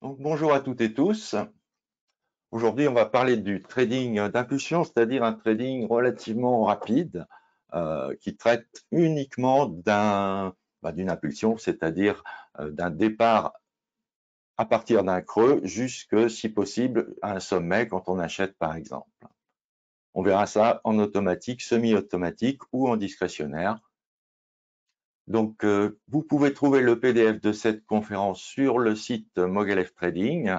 Donc, bonjour à toutes et tous. Aujourd'hui, on va parler du trading d'impulsion, c'est-à-dire un trading relativement rapide qui traite uniquement d'une impulsion, c'est-à-dire d'un départ à partir d'un creux jusque, si possible, à un sommet quand on achète, par exemple. On verra ça en automatique, semi-automatique ou en discrétionnaire. Donc, vous pouvez trouver le PDF de cette conférence sur le site Mogelf Trading.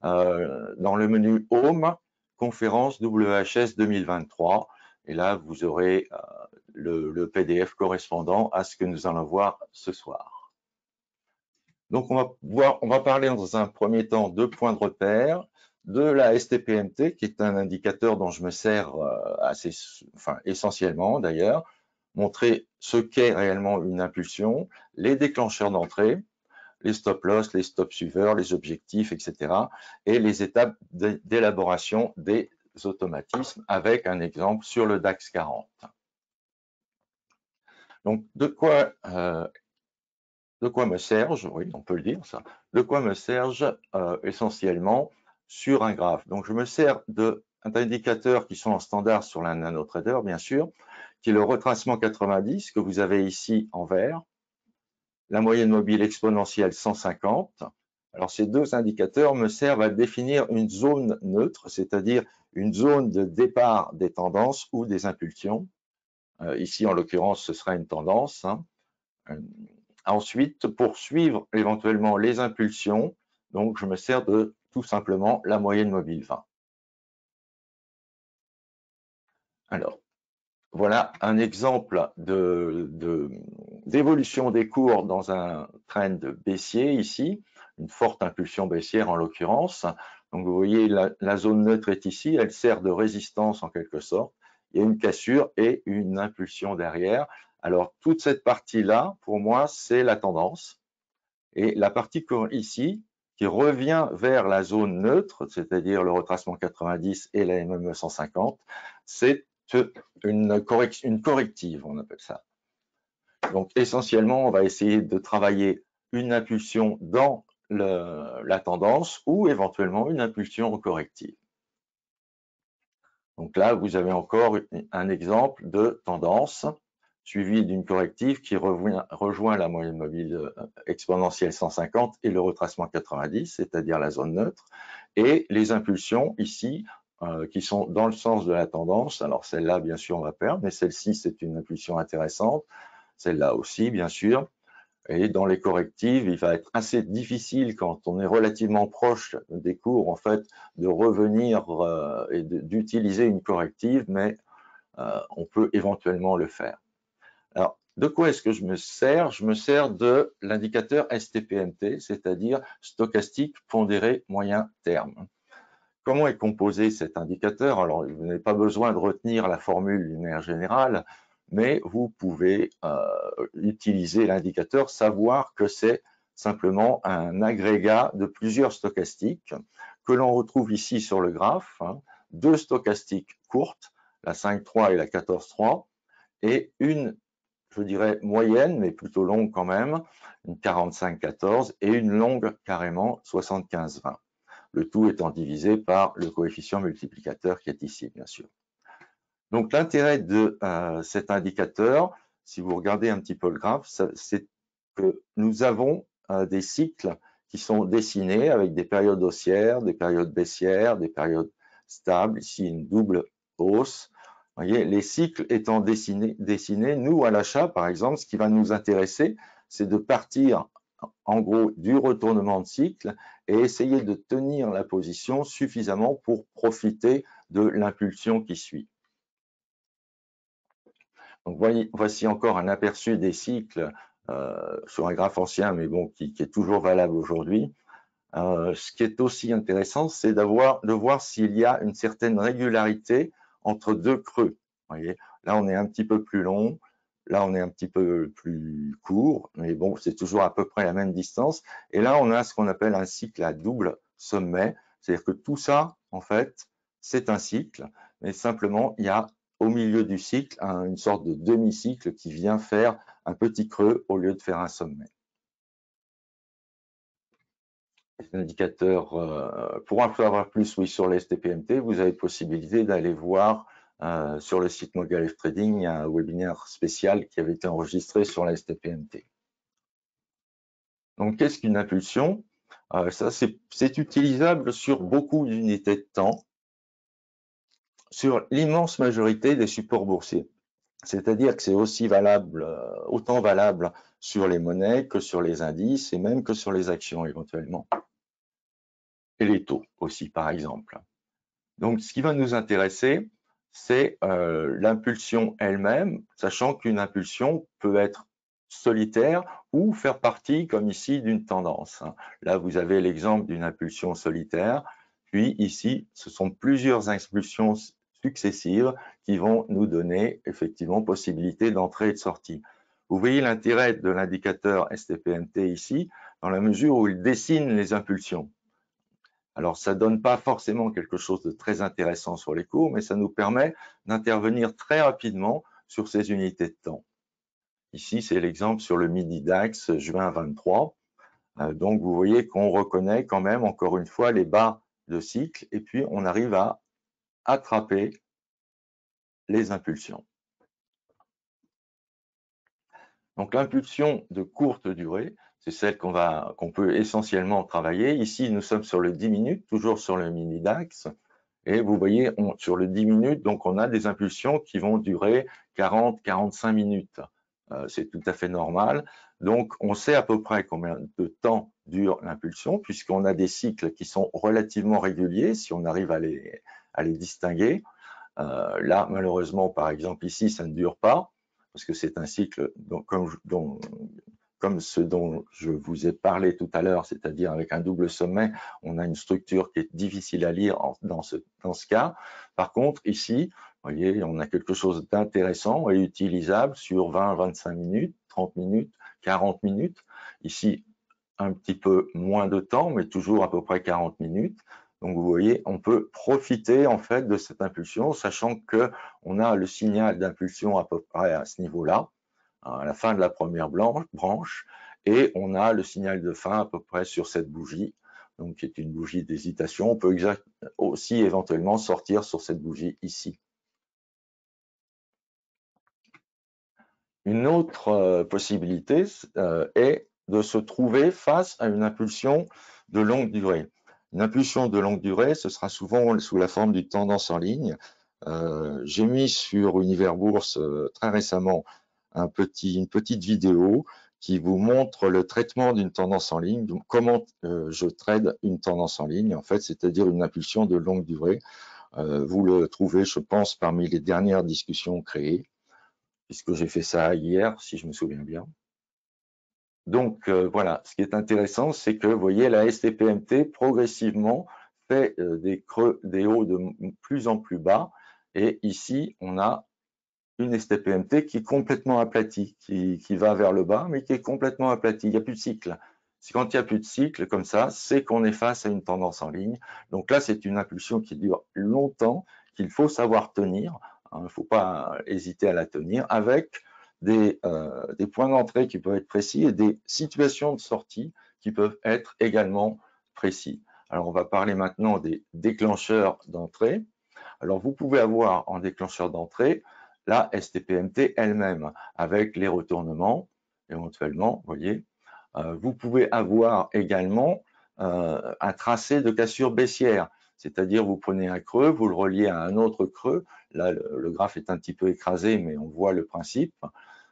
Dans le menu Home, conférence WHS 2023. Et là, vous aurez le PDF correspondant à ce que nous allons voir ce soir. Donc, on va parler dans un premier temps de points de repère, de la STPMT, qui est un indicateur dont je me sers essentiellement d'ailleurs, montrer ce qu'est réellement une impulsion, les déclencheurs d'entrée, les stop loss, les stop suiveurs, les objectifs, etc. et les étapes d'élaboration des automatismes avec un exemple sur le DAX 40. Donc, de quoi me sers-je? Oui, on peut le dire ça. De quoi me sers-je essentiellement sur un graphe? Donc, je me sers d'indicateurs qui sont en standard sur la NanoTrader, bien sûr, qui est le retracement 90 que vous avez ici en vert, la moyenne mobile exponentielle 150. Alors, ces deux indicateurs me servent à définir une zone neutre, c'est-à-dire une zone de départ des tendances ou des impulsions. Ici, en l'occurrence, ce sera une tendance. Ensuite, pour suivre éventuellement les impulsions, donc je me sers de tout simplement la moyenne mobile 20. Alors, voilà un exemple d'évolution des cours dans un trend baissier ici, une forte impulsion baissière en l'occurrence. Donc vous voyez la zone neutre est ici, elle sert de résistance en quelque sorte. Il y a une cassure et une impulsion derrière. Alors toute cette partie-là, pour moi, c'est la tendance. Et la partie ici, qui revient vers la zone neutre, c'est-à-dire le retracement 90 et la MME 150, c'est une corrective, on appelle ça. Donc essentiellement, on va essayer de travailler une impulsion dans la tendance ou éventuellement une impulsion corrective. Donc là, vous avez encore un exemple de tendance suivi d'une corrective qui rejoint la moyenne mobile exponentielle 150 et le retracement 90, c'est-à-dire la zone neutre, et les impulsions ici qui sont dans le sens de la tendance. Alors celle-là, bien sûr, on va perdre, mais celle-ci, c'est une impulsion intéressante. Celle-là aussi, bien sûr. Et dans les correctives, il va être assez difficile quand on est relativement proche des cours, en fait, de revenir et d'utiliser une corrective, mais on peut éventuellement le faire. Alors, de quoi est-ce que je me sers? Je me sers de l'indicateur STPMT, c'est-à-dire stochastique pondéré moyen terme. Comment est composé cet indicateur? Alors, vous n'avez pas besoin de retenir la formule d'une manière générale, mais vous pouvez utiliser l'indicateur, savoir que c'est simplement un agrégat de plusieurs stochastiques que l'on retrouve ici sur le graphe, deux stochastiques courtes, la 5.3 et la 14.3, et une, je dirais, moyenne, mais plutôt longue quand même, une 45-14, et une longue carrément 75-20. Le tout étant divisé par le coefficient multiplicateur qui est ici, bien sûr. Donc l'intérêt de cet indicateur, si vous regardez un petit peu le graphe, c'est que nous avons des cycles qui sont dessinés avec des périodes haussières, des périodes baissières, des périodes stables, ici une double hausse. Vous voyez, les cycles étant dessinés, nous à l'achat par exemple, ce qui va nous intéresser, c'est de partir en gros du retournement de cycle et essayer de tenir la position suffisamment pour profiter de l'impulsion qui suit. Donc voici encore un aperçu des cycles sur un graphe ancien, mais bon, qui est toujours valable aujourd'hui. Ce qui est aussi intéressant, c'est de voir s'il y a une certaine régularité entre deux creux. Vous voyez, là, on est un petit peu plus long, là, on est un petit peu plus court, mais bon, c'est toujours à peu près la même distance. Et là, on a ce qu'on appelle un cycle à double sommet, c'est-à-dire que tout ça, en fait, c'est un cycle, mais simplement, il y a au milieu du cycle une sorte de demi-cycle qui vient faire un petit creux au lieu de faire un sommet. pour en savoir plus, oui, sur les STPMT, vous avez possibilité d'aller voir sur le site Mogalef Trading, il y a un webinaire spécial qui avait été enregistré sur la STPMT. Donc, qu'est-ce qu'une impulsion? Ça, c'est utilisable sur beaucoup d'unités de temps, sur l'immense majorité des supports boursiers. C'est-à-dire que c'est aussi valable, autant valable sur les monnaies que sur les indices et même que sur les actions éventuellement. Et les taux aussi, par exemple. Donc, ce qui va nous intéresser, c'est l'impulsion elle-même, sachant qu'une impulsion peut être solitaire ou faire partie, comme ici, d'une tendance. Là, vous avez l'exemple d'une impulsion solitaire. Puis ici, ce sont plusieurs impulsions successives qui vont nous donner effectivement possibilité d'entrée et de sortie. Vous voyez l'intérêt de l'indicateur STPMT ici, dans la mesure où il dessine les impulsions. Alors, ça ne donne pas forcément quelque chose de très intéressant sur les cours, mais ça nous permet d'intervenir très rapidement sur ces unités de temps. Ici, c'est l'exemple sur le midi DAX juin 23. Donc, vous voyez qu'on reconnaît quand même, encore une fois, les bas de cycle et puis on arrive à attraper les impulsions. Donc, l'impulsion de courte durée, c'est celle qu'on peut essentiellement travailler. Ici, nous sommes sur le 10 minutes, toujours sur le mini DAX. Et vous voyez, sur le 10 minutes, donc on a des impulsions qui vont durer 40-45 minutes. C'est tout à fait normal. Donc, on sait à peu près combien de temps dure l'impulsion, puisqu'on a des cycles qui sont relativement réguliers, si on arrive à les distinguer. Là, malheureusement, par exemple, ici, ça ne dure pas, parce que c'est un cycle comme ce dont je vous ai parlé tout à l'heure, c'est-à-dire avec un double sommet, on a une structure qui est difficile à lire dans ce cas. Par contre, ici, vous voyez, on a quelque chose d'intéressant et utilisable sur 20, 25 minutes, 30 minutes, 40 minutes. Ici, un petit peu moins de temps, mais toujours à peu près 40 minutes. Donc, vous voyez, on peut profiter en fait de cette impulsion, sachant que on a le signal d'impulsion à peu près à ce niveau-là, à la fin de la première branche, et on a le signal de fin à peu près sur cette bougie, donc qui est une bougie d'hésitation. On peut aussi éventuellement sortir sur cette bougie ici. Une autre possibilité est de se trouver face à une impulsion de longue durée. Une impulsion de longue durée, ce sera souvent sous la forme d'une tendance en ligne. J'ai mis sur Univers Bourse très récemment une petite vidéo qui vous montre le traitement d'une tendance en ligne, donc comment je trade une tendance en ligne, en fait, c'est-à-dire une impulsion de longue durée. Vous le trouvez, je pense, parmi les dernières discussions créées, puisque j'ai fait ça hier, si je me souviens bien. Donc voilà, ce qui est intéressant, c'est que vous voyez, la STPMT progressivement fait des creux, des hauts de plus en plus bas, et ici, on a une STPMT qui est complètement aplatie, qui va vers le bas, mais qui est complètement aplatie. Il n'y a plus de cycle. Quand il n'y a plus de cycle comme ça, c'est qu'on est face à une tendance en ligne. Donc là, c'est une impulsion qui dure longtemps, qu'il faut savoir tenir. Il ne faut pas hésiter à la tenir, avec des points d'entrée qui peuvent être précis et des situations de sortie qui peuvent être également précis. Alors, on va parler maintenant des déclencheurs d'entrée. Alors, vous pouvez avoir en déclencheur d'entrée la STPMT elle-même, avec les retournements, éventuellement, vous voyez. Vous pouvez avoir également un tracé de cassure baissière, c'est-à-dire vous prenez un creux, vous le reliez à un autre creux. Là, le graphe est un petit peu écrasé, mais on voit le principe.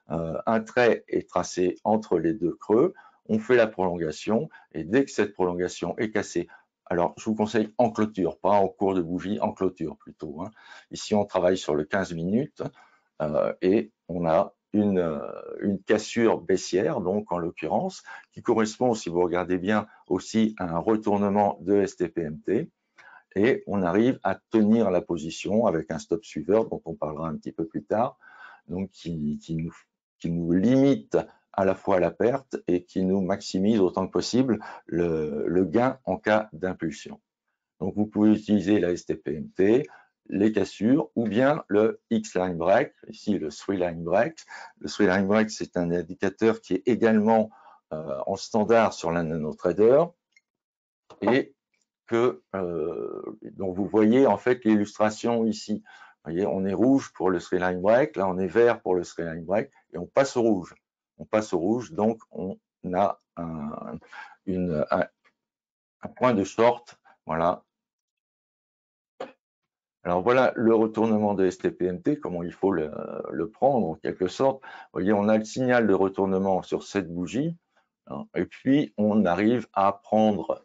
Un trait est tracé entre les deux creux, on fait la prolongation, et dès que cette prolongation est cassée, alors je vous conseille en clôture, pas en cours de bougie, en clôture plutôt. Ici, on travaille sur le 15 minutes et on a une cassure baissière, donc en l'occurrence, qui correspond, si vous regardez bien, aussi à un retournement de STPMT. Et on arrive à tenir la position avec un stop suiveur dont on parlera un petit peu plus tard, donc qui nous limite à la fois la perte et qui nous maximise autant que possible le gain en cas d'impulsion. Donc vous pouvez utiliser la STPMT, les cassures ou bien le X-Line Break, ici le 3-Line Break. Le 3-Line Break, c'est un indicateur qui est également en standard sur la NanoTrader. et que donc vous voyez en fait l'illustration ici. Vous voyez, on est rouge pour le three line break, là on est vert pour le three line break et on passe au rouge. On passe au rouge, donc on a un point de short, voilà. Alors voilà le retournement de STPMT, comment il faut le prendre en quelque sorte. Vous voyez, on a le signal de retournement sur cette bougie, hein, et puis on arrive à prendre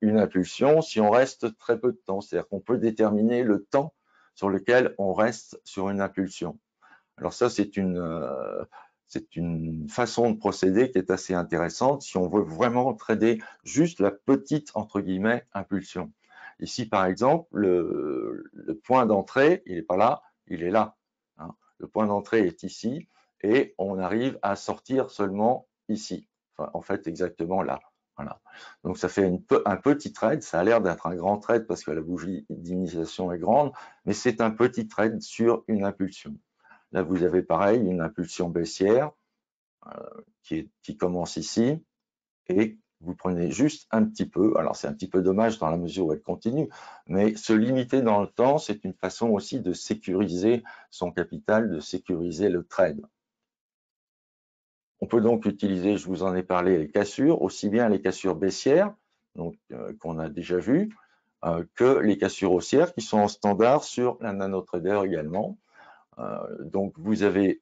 une impulsion si on reste très peu de temps. C'est-à-dire qu'on peut déterminer le temps sur lequel on reste sur une impulsion. Alors ça, c'est une façon de procéder qui est assez intéressante si on veut vraiment trader juste la petite, entre guillemets, impulsion. Ici, par exemple, le point d'entrée, il n'est pas là, il est là. Hein. Le point d'entrée est ici et on arrive à sortir seulement ici. Enfin, en fait, exactement là. Voilà. Donc, ça fait un petit trade. Ça a l'air d'être un grand trade parce que la bougie d'initiation est grande, mais c'est un petit trade sur une impulsion. Là, vous avez pareil, une impulsion baissière qui commence ici et vous prenez juste un petit peu. Alors, c'est un petit peu dommage dans la mesure où elle continue, mais se limiter dans le temps, c'est une façon aussi de sécuriser son capital, de sécuriser le trade. On peut donc utiliser, je vous en ai parlé, les cassures, aussi bien les cassures baissières, qu'on a déjà vues, que les cassures haussières qui sont en standard sur la NanoTrader également. Donc, vous avez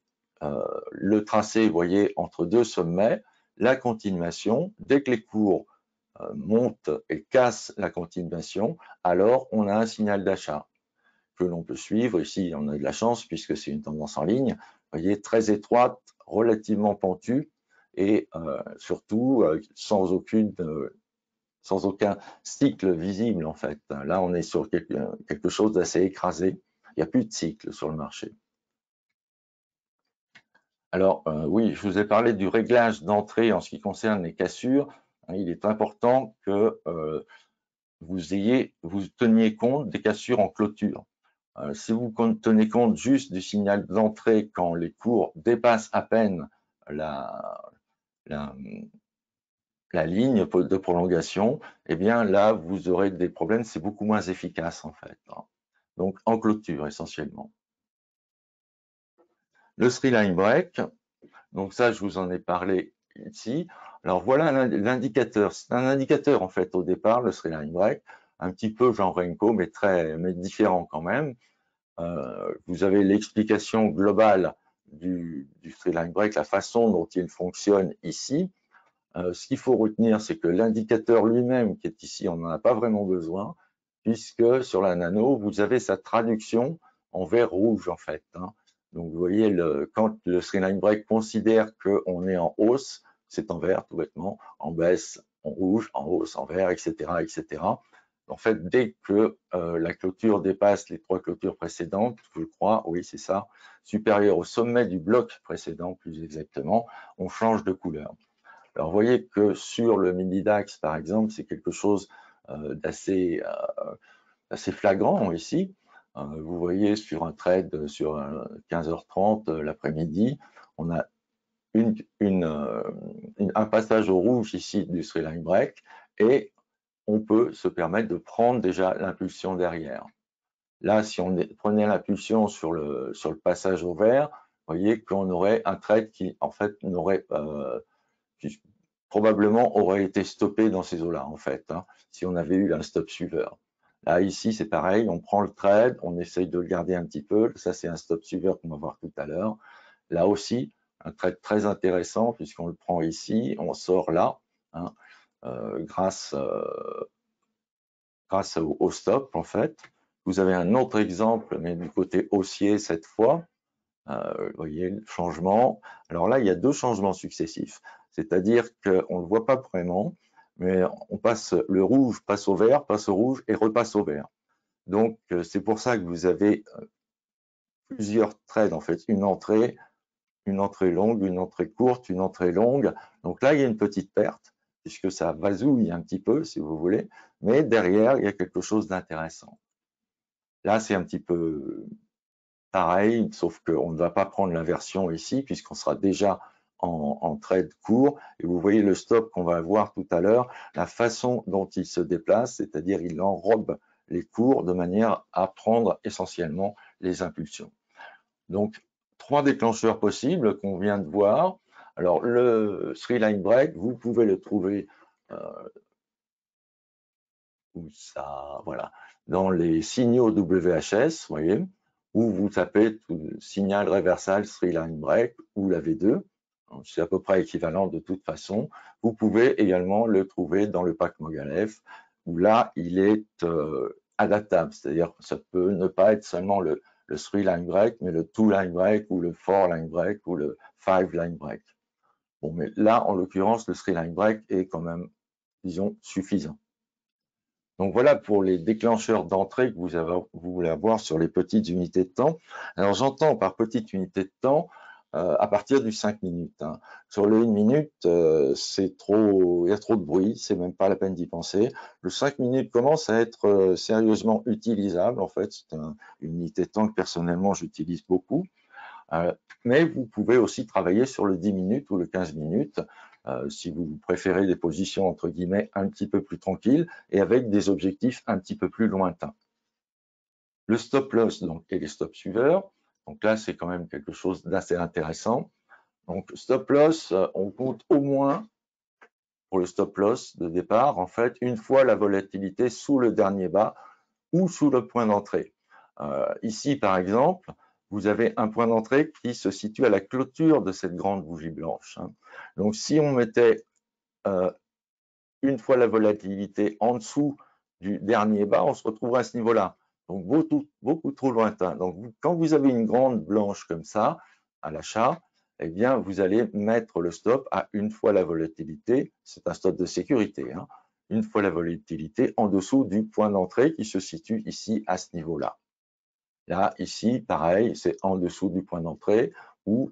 le tracé, vous voyez, entre deux sommets, la continuation. Dès que les cours montent et cassent la continuation, alors on a un signal d'achat que l'on peut suivre. Ici, on a de la chance puisque c'est une tendance en ligne, vous voyez, très étroite, relativement pentue et surtout sans aucun cycle visible en fait. Là, on est sur quelque chose d'assez écrasé. Il n'y a plus de cycle sur le marché. Alors, oui, je vous ai parlé du réglage d'entrée en ce qui concerne les cassures. Il est important que vous teniez compte des cassures en clôture. Si vous tenez compte juste du signal d'entrée quand les cours dépassent à peine la ligne de prolongation, eh bien là, vous aurez des problèmes, c'est beaucoup moins efficace en fait. Donc, en clôture essentiellement. Le three line break, donc ça, je vous en ai parlé ici. Alors voilà l'indicateur. C'est un indicateur en fait au départ, le three line break, un petit peu genre Renko, mais différent quand même. Vous avez l'explication globale du three line break, la façon dont il fonctionne ici. Ce qu'il faut retenir, c'est que l'indicateur lui-même qui est ici, on n'en a pas vraiment besoin, puisque sur la nano, vous avez sa traduction en vert rouge en fait. Hein. Donc vous voyez, quand le three line break considère qu'on est en hausse, c'est en vert tout bêtement, en baisse en rouge, en hausse en vert, etc., etc. En fait, dès que la clôture dépasse les trois clôtures précédentes, je crois, oui c'est ça, supérieure au sommet du bloc précédent plus exactement, on change de couleur. Alors, vous voyez que sur le mini DAX, par exemple, c'est quelque chose d'assez flagrant ici. Vous voyez sur un trade sur 15h30 l'après-midi, on a un passage au rouge ici du three line break et on peut se permettre de prendre déjà l'impulsion derrière. Là, si on prenait l'impulsion sur le passage au vert, vous voyez qu'on aurait un trade qui, en fait, qui probablement aurait été stoppé dans ces eaux-là, en fait, hein, si on avait eu un stop suiveur. Là, ici, c'est pareil, on prend le trade, on essaye de le garder un petit peu. Ça, c'est un stop suiveur qu'on va voir tout à l'heure. Là aussi, un trade très intéressant puisqu'on le prend ici, on sort là, hein, grâce au stop, en fait. Vous avez un autre exemple, mais du côté haussier cette fois. Vous voyez le changement. Alors là, il y a deux changements successifs. C'est-à-dire qu'on ne le voit pas vraiment, mais on passe, le rouge passe au vert, passe au rouge et repasse au vert. Donc, c'est pour ça que vous avez plusieurs trades, en fait. Une entrée longue, une entrée courte, une entrée longue. Donc là, il y a une petite perte, puisque ça vasouille un petit peu, si vous voulez. Mais derrière, il y a quelque chose d'intéressant. Là, c'est un petit peu pareil, sauf qu'on ne va pas prendre l'inversion ici, puisqu'on sera déjà en trade court, et vous voyez le stop qu'on va voir tout à l'heure, la façon dont il se déplace, c'est-à-dire il enrobe les cours de manière à prendre essentiellement les impulsions. Donc, 3 déclencheurs possibles qu'on vient de voir. Alors, le three line break, vous pouvez le trouver où ça, voilà, dans les signaux WHS, vous voyez, où vous tapez tout, signal reversal three line break ou la V2. C'est à peu près équivalent de toute façon. Vous pouvez également le trouver dans le pack Mogalef, où là, il est adaptable, c'est-à-dire ça peut ne pas être seulement le 3-line break, mais le 2-line break ou le 4-line break ou le 5-line break. Bon, mais là, en l'occurrence, le 3-line break est quand même, disons, suffisant. Donc voilà pour les déclencheurs d'entrée que vous voulez avoir sur les petites unités de temps. Alors j'entends par petite unité de temps à partir du 5 minutes. Hein. Sur le 1 minute, c'est trop, il y a trop de bruit, c'est même pas la peine d'y penser. Le 5 minutes commence à être sérieusement utilisable. En fait, c'est une unité de temps que personnellement j'utilise beaucoup. Mais vous pouvez aussi travailler sur le 10 minutes ou le 15 minutes si vous préférez des positions entre guillemets un petit peu plus tranquilles et avec des objectifs un petit peu plus lointains. Le stop loss donc, et les stop suiveurs. Donc là, c'est quand même quelque chose d'assez intéressant. Donc stop loss, on compte au moins pour le stop loss de départ, en fait, une fois la volatilité sous le dernier bas ou sous le point d'entrée. Ici, par exemple, vous avez un point d'entrée qui se situe à la clôture de cette grande bougie blanche. Hein. Donc, si on mettait une fois la volatilité en dessous du dernier bas, on se retrouverait à ce niveau-là. Donc, beaucoup trop lointain. Donc, quand vous avez une grande blanche comme ça, à l'achat, eh bien, vous allez mettre le stop à une fois la volatilité. C'est un stop de sécurité. Hein, une fois la volatilité en dessous du point d'entrée qui se situe ici à ce niveau-là. Là, ici, pareil, c'est en dessous du point d'entrée ou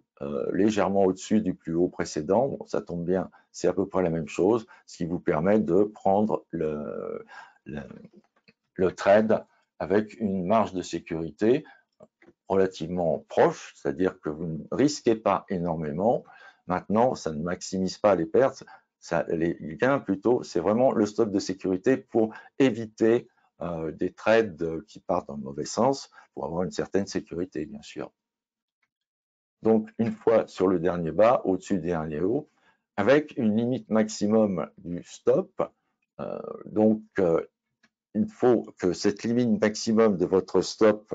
légèrement au-dessus du plus haut précédent. Bon, ça tombe bien, c'est à peu près la même chose, ce qui vous permet de prendre le trade avec une marge de sécurité relativement proche, c'est-à-dire que vous ne risquez pas énormément. Maintenant, ça ne maximise pas les pertes, les gains plutôt, c'est vraiment le stop de sécurité pour éviter des trades qui partent dans le mauvais sens pour avoir une certaine sécurité, bien sûr. Donc, une fois sur le dernier bas, au-dessus du dernier haut, avec une limite maximum du stop. Il faut que cette limite maximum de votre stop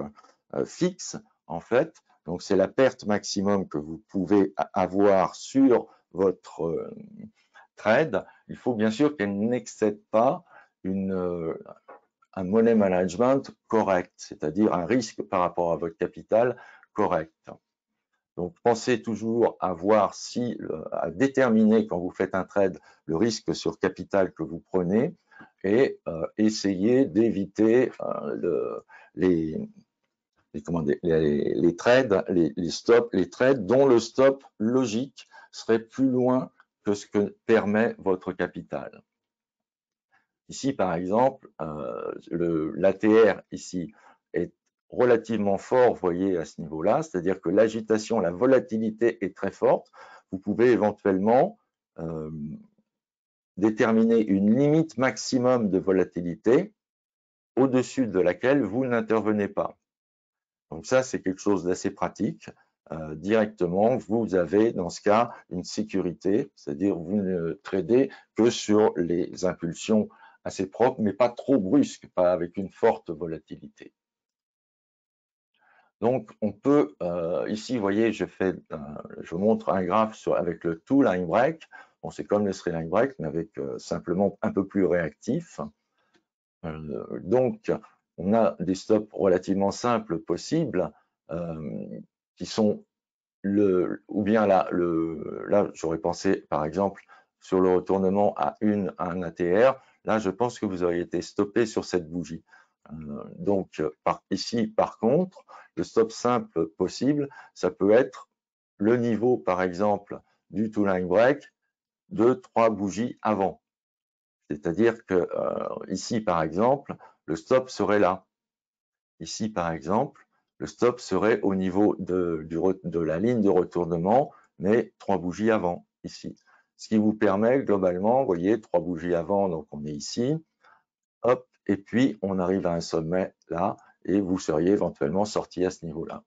fixe, en fait, donc c'est la perte maximum que vous pouvez avoir sur votre trade. Il faut bien sûr qu'elle n'excède pas un money management correct, c'est-à-dire un risque par rapport à votre capital correct. Donc, pensez toujours à voir à déterminer quand vous faites un trade le risque sur capital que vous prenez et essayez d'éviter les trades, les trades dont le stop logique serait plus loin que ce que permet votre capital. Ici, par exemple, l'ATR ici est relativement fort, vous voyez, à ce niveau-là, c'est-à-dire que l'agitation, la volatilité est très forte. Vous pouvez éventuellement déterminer une limite maximum de volatilité au-dessus de laquelle vous n'intervenez pas. Donc ça, c'est quelque chose d'assez pratique. Directement, vous avez dans ce cas une sécurité, c'est-à-dire vous ne tradez que sur les impulsions assez propres, mais pas trop brusques, pas avec une forte volatilité. Donc, on peut, ici, vous voyez, je vous montre un graphe avec le 2-line break. Bon, c'est comme le 3-line break, mais avec simplement un peu plus réactif. Donc, on a des stops relativement simples possibles, qui sont ou bien là, j'aurais pensé, par exemple, sur le retournement à un ATR. Là, je pense que vous auriez été stoppé sur cette bougie. Donc, ici, par contre, le stop simple possible, ça peut être le niveau, par exemple, du two-line break de 3 bougies avant. C'est-à-dire que ici, par exemple, le stop serait là. Ici, par exemple, le stop serait au niveau de la ligne de retournement mais 3 bougies avant, ici. Ce qui vous permet globalement, vous voyez, 3 bougies avant, donc on est ici, hop, et puis on arrive à un sommet là, et vous seriez éventuellement sorti à ce niveau-là.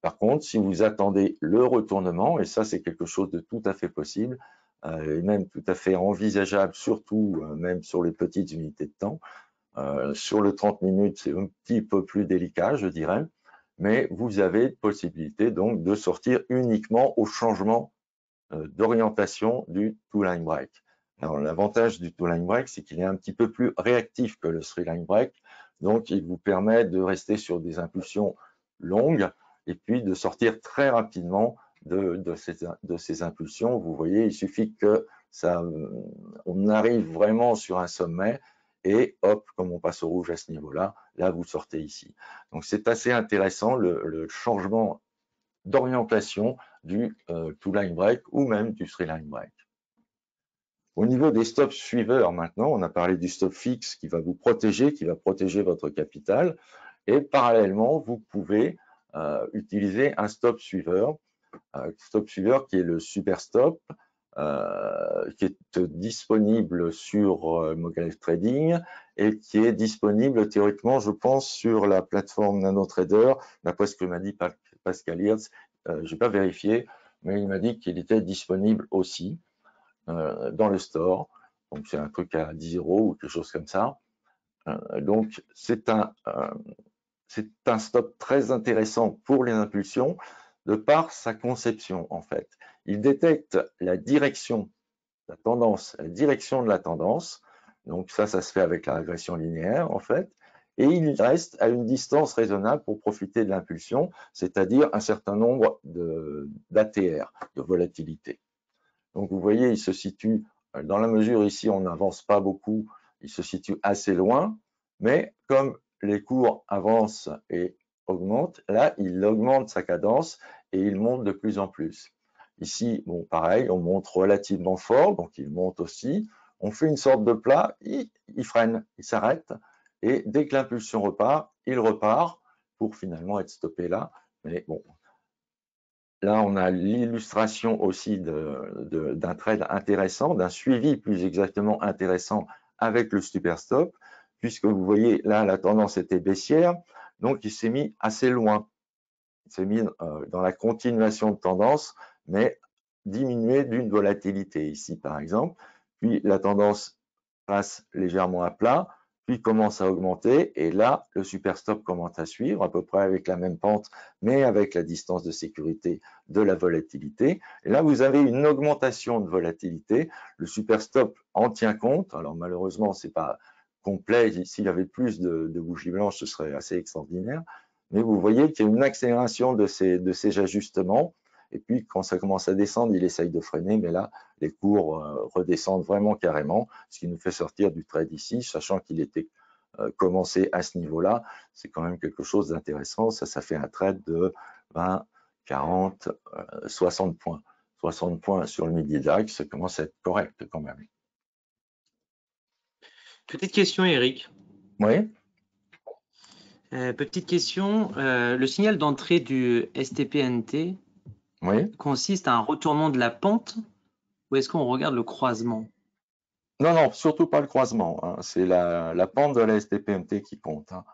Par contre, si vous attendez le retournement, et ça c'est quelque chose de tout à fait possible, et même tout à fait envisageable, surtout même sur les petites unités de temps, sur le 30 minutes, c'est un petit peu plus délicat, je dirais, mais vous avez possibilité donc de sortir uniquement au changement d'orientation du two-line break. Alors, l'avantage du two-line break, c'est qu'il est un petit peu plus réactif que le three-line break, donc il vous permet de rester sur des impulsions longues et puis de sortir très rapidement de ces impulsions. Vous voyez, il suffit que on arrive vraiment sur un sommet et hop, comme on passe au rouge à ce niveau-là, là vous sortez ici. Donc c'est assez intéressant le changement d'orientation du two-line break ou même du three-line break. Au niveau des stops suiveurs maintenant, on a parlé du stop fixe qui va vous protéger, qui va protéger votre capital, et parallèlement, vous pouvez utiliser un stop suiveur qui est le super stop, qui est disponible sur Mogul Trading et qui est disponible théoriquement, je pense, sur la plateforme NanoTrader, d'après ce que m'a dit Pascal Hirtz. Je n'ai pas vérifié, mais il m'a dit qu'il était disponible aussi dans le store. Donc, c'est un truc à 10 € ou quelque chose comme ça. Donc, c'est un stop très intéressant pour les impulsions de par sa conception, en fait. Il détecte la direction, la tendance, la direction de la tendance. Donc, ça se fait avec la régression linéaire, en fait. Et il reste à une distance raisonnable pour profiter de l'impulsion, c'est-à-dire un certain nombre d'ATR, de volatilité. Donc, vous voyez, il se situe, dans la mesure ici, on n'avance pas beaucoup, il se situe assez loin, mais comme les cours avancent et augmentent, là, il augmente sa cadence et il monte de plus en plus. Ici, bon, pareil, on monte relativement fort, donc il monte aussi. On fait une sorte de plat, il freine, il s'arrête, et dès que l'impulsion repart, il repart pour finalement être stoppé là. Mais bon, là, on a l'illustration aussi d'un trade intéressant, d'un suivi plus exactement intéressant avec le super stop, puisque vous voyez là, la tendance était baissière, donc il s'est mis assez loin. Il s'est mis dans la continuation de tendance, mais diminué d'une volatilité ici, par exemple. Puis la tendance passe légèrement à plat, puis commence à augmenter, et là, le super stop commence à suivre, à peu près avec la même pente, mais avec la distance de sécurité de la volatilité. Et là, vous avez une augmentation de volatilité. Le super stop en tient compte. Alors malheureusement, c'est pas complet. S'il y avait plus de bougies blanches, ce serait assez extraordinaire. Mais vous voyez qu'il y a une accélération de ces ajustements. Et puis, quand ça commence à descendre, il essaye de freiner, mais là, les cours redescendent vraiment carrément, ce qui nous fait sortir du trade ici, sachant qu'il était commencé à ce niveau-là. C'est quand même quelque chose d'intéressant. Ça fait un trade de 20, 40, 60 points. 60 points sur le midi direct, ça commence à être correct quand même. Petite question, Eric. Oui. Petite question. Le signal d'entrée du STPNT consiste à un retournement de la pente ou est-ce qu'on regarde le croisement? Non, non, surtout pas le croisement. Hein. C'est la pente de la STPMT qui compte. Hein.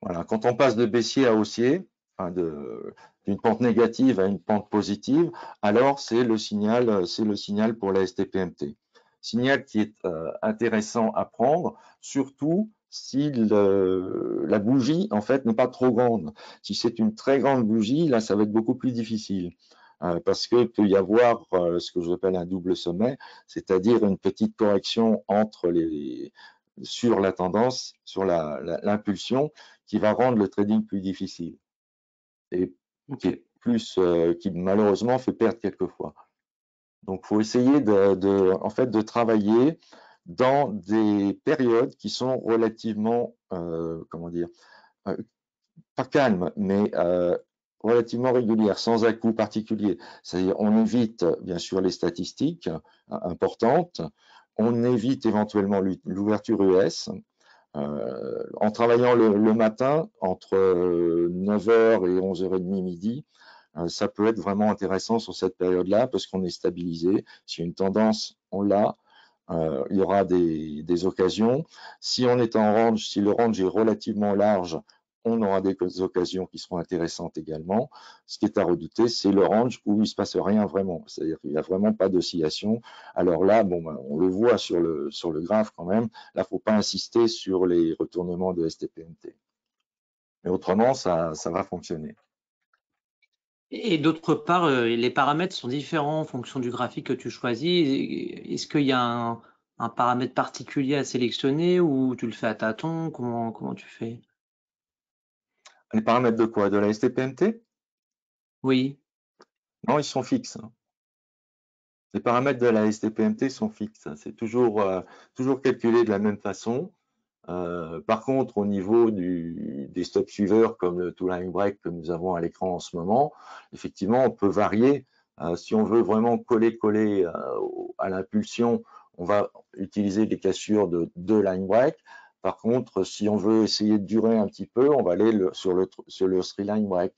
Voilà. Quand on passe de baissier à haussier, enfin d'une pente négative à une pente positive, alors c'est le signal pour la STPMT. Signal qui est intéressant à prendre, surtout si la bougie en fait n'est pas trop grande. Si c'est une très grande bougie, là ça va être beaucoup plus difficile. Parce qu'il peut y avoir ce que j'appelle un double sommet, c'est-à-dire une petite correction sur la tendance, sur l'impulsion, qui va rendre le trading plus difficile et qui malheureusement fait perdre quelquefois. Donc, il faut essayer en fait, de travailler dans des périodes qui sont relativement, comment dire, pas calmes, mais relativement régulières, sans à-coup particulier. C'est-à-dire, on évite bien sûr les statistiques importantes, on évite éventuellement l'ouverture US, en travaillant le matin entre 9h et 11h30 midi, ça peut être vraiment intéressant sur cette période-là parce qu'on est stabilisé. Si une tendance, on l'a, il y aura des occasions. Si on est en range, si le range est relativement large, on aura des occasions qui seront intéressantes également. Ce qui est à redouter, c'est le range où il ne se passe rien vraiment. C'est-à-dire qu'il n'y a vraiment pas d'oscillation. Alors là, bon, on le voit sur le graphe quand même. Là, il ne faut pas insister sur les retournements de STPMT. Mais autrement, ça va fonctionner. Et d'autre part, les paramètres sont différents en fonction du graphique que tu choisis. Est-ce qu'il y a un paramètre particulier à sélectionner ou tu le fais à tâtons? Comment tu fais? Les paramètres de quoi? De la STPMT? Oui. Non, ils sont fixes. Les paramètres de la STPMT sont fixes. C'est toujours calculé de la même façon. Par contre, au niveau des stop suiveurs comme le two-line break que nous avons à l'écran en ce moment, effectivement, on peut varier. Si on veut vraiment coller à l'impulsion, on va utiliser des cassures de 2 line break. Par contre, si on veut essayer de durer un petit peu, on va aller sur le 3-line break.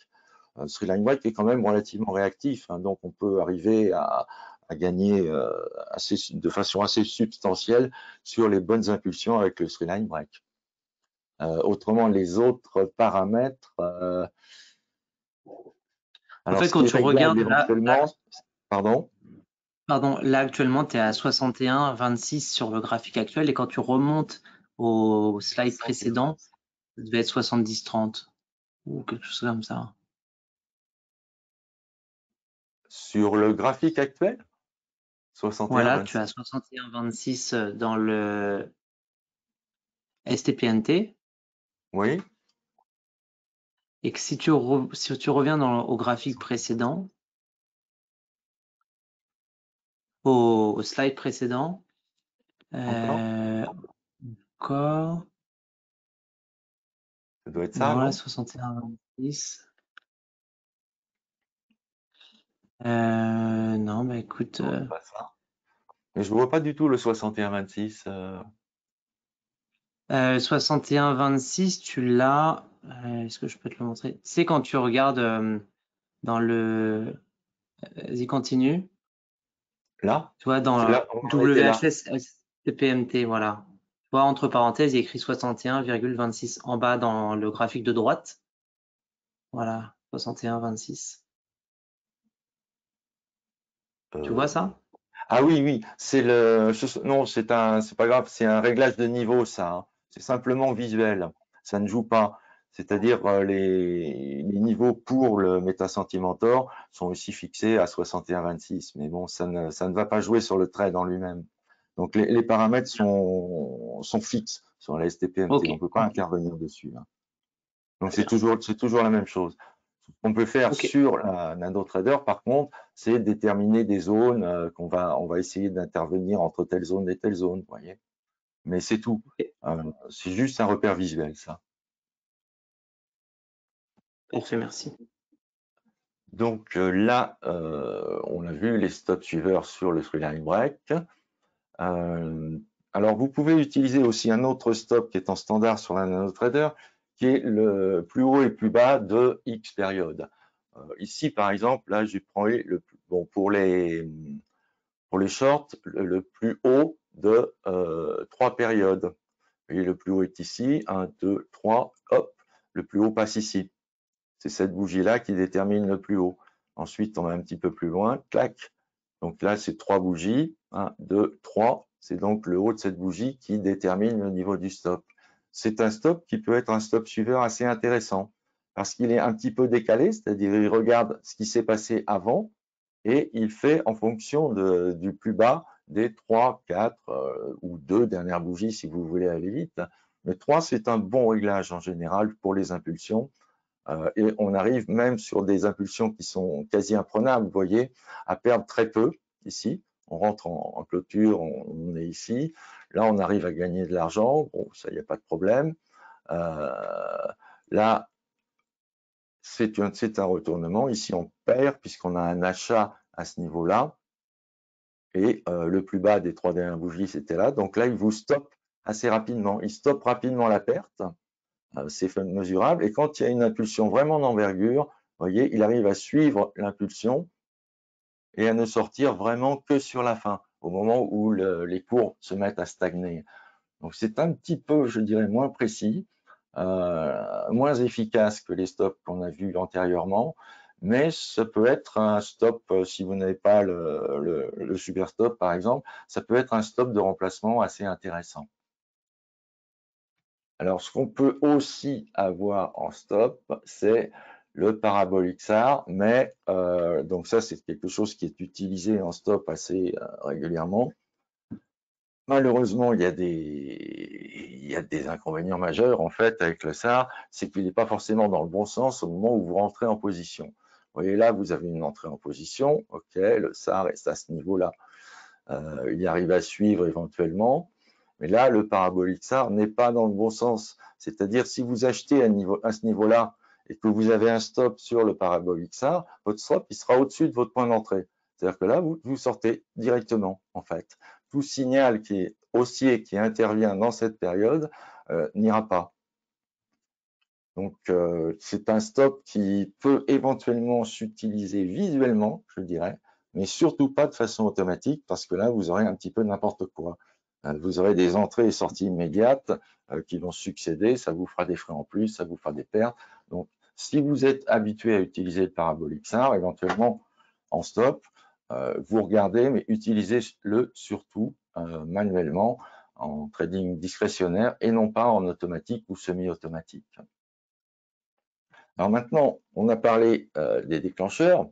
Le 3-line break est quand même relativement réactif, hein, donc on peut arriver à gagner de façon assez substantielle sur les bonnes impulsions avec le 3-line break. Autrement, les autres paramètres. En fait, quand tu regardes éventuellement, pardon, là actuellement, tu es à 61,26 sur le graphique actuel et quand tu remontes au slide précédent, ça devait être 70,30 ou quelque chose comme ça. Sur le graphique actuel, 61,26. Voilà, tu as 61,26 dans le STPNT. Oui. Et que si tu reviens au graphique précédent, au slide précédent, encore. Ça doit être ça, non? 61,26. Non, bah écoute. Pas ça. Mais je ne vois pas du tout le 61,26. 61,26, tu l'as. Est-ce que je peux te le montrer? C'est quand tu regardes dans le. Vas-y, continue. Là? Tu vois, dans WHS STPMT, voilà. Tu vois, entre parenthèses, il y a écrit 61,26 en bas dans le graphique de droite. Voilà, 61,26. Tu vois ça? Ah oui, oui, non, c'est pas grave, c'est un réglage de niveau, ça, hein. C'est simplement visuel, ça ne joue pas. C'est-à-dire les niveaux pour le Meta-Sentimentor sont aussi fixés à 61,26, mais bon, ça ne va pas jouer sur le trade en lui-même. Donc les paramètres sont fixes sur la STPMT, Okay. on ne peut pas intervenir dessus, hein. Donc c'est toujours la même chose. Ce qu'on peut faire sur la NandoTrader, par contre, c'est déterminer des zones on va essayer d'intervenir entre telle zone et telle zone, vous voyez. Mais c'est tout. C'est juste un repère visuel, ça. Parfait, merci. Donc là, on a vu les stop suiveurs sur le three-line break. Alors, vous pouvez utiliser aussi un autre stop qui est en standard sur la NandoTrader, qui est le plus haut et plus bas de X périodes. Ici, par exemple, là, j'ai pris pour les shorts, le plus haut de 3 périodes. Vous voyez, le plus haut est ici, 1, 2, 3, hop, le plus haut passe ici. C'est cette bougie-là qui détermine le plus haut. Ensuite, on va un petit peu plus loin, clac. Donc là, c'est 3 bougies, 1, 2, 3. C'est donc le haut de cette bougie qui détermine le niveau du stop. C'est un stop qui peut être un stop suiveur assez intéressant parce qu'il est un petit peu décalé, c'est-à-dire il regarde ce qui s'est passé avant et il fait en fonction du plus bas des 3, 4 ou 2 dernières bougies si vous voulez aller vite. Mais 3, c'est un bon réglage en général pour les impulsions. Et on arrive même sur des impulsions qui sont quasi imprenables, vous voyez, à perdre très peu ici. On rentre en clôture, on est ici. Là, on arrive à gagner de l'argent. Bon, ça, il n'y a pas de problème. Là, c'est un retournement. Ici, on perd puisqu'on a un achat à ce niveau-là. Et le plus bas des 3 dernières bougies, c'était là. Donc là, il vous stoppe assez rapidement. Il stoppe rapidement la perte. C'est mesurable. Et quand il y a une impulsion vraiment d'envergure, voyez, il arrive à suivre l'impulsion et à ne sortir vraiment que sur la fin, au moment où les cours se mettent à stagner. Donc c'est un petit peu, je dirais, moins précis, moins efficace que les stops qu'on a vus antérieurement, mais ça peut être un stop, si vous n'avez pas le super stop par exemple, ça peut être un stop de remplacement assez intéressant. Alors ce qu'on peut aussi avoir en stop, c'est le parabolic SAR, mais donc ça c'est quelque chose qui est utilisé en stop assez régulièrement. Malheureusement, il y a des inconvénients majeurs en fait avec le SAR, c'est qu'il n'est pas forcément dans le bon sens au moment où vous rentrez en position. Vous voyez là, vous avez une entrée en position, ok, le SAR est à ce niveau-là, il arrive à suivre éventuellement, mais là, le parabolique SAR n'est pas dans le bon sens. C'est-à-dire, si vous achetez à ce niveau-là et que vous avez un stop sur le parabolique SAR, votre stop il sera au-dessus de votre point d'entrée. C'est-à-dire que là, vous sortez directement, en fait. Tout signal qui est haussier, qui intervient dans cette période, n'ira pas. Donc, c'est un stop qui peut éventuellement s'utiliser visuellement, je dirais, mais surtout pas de façon automatique, parce que là, vous aurez un petit peu n'importe quoi. Vous aurez des entrées et sorties immédiates qui vont succéder, ça vous fera des frais en plus, ça vous fera des pertes. Donc, si vous êtes habitué à utiliser le parabolique SAR, éventuellement en stop, vous regardez, mais utilisez-le surtout manuellement en trading discrétionnaire et non pas en automatique ou semi-automatique. Alors maintenant, on a parlé des déclencheurs.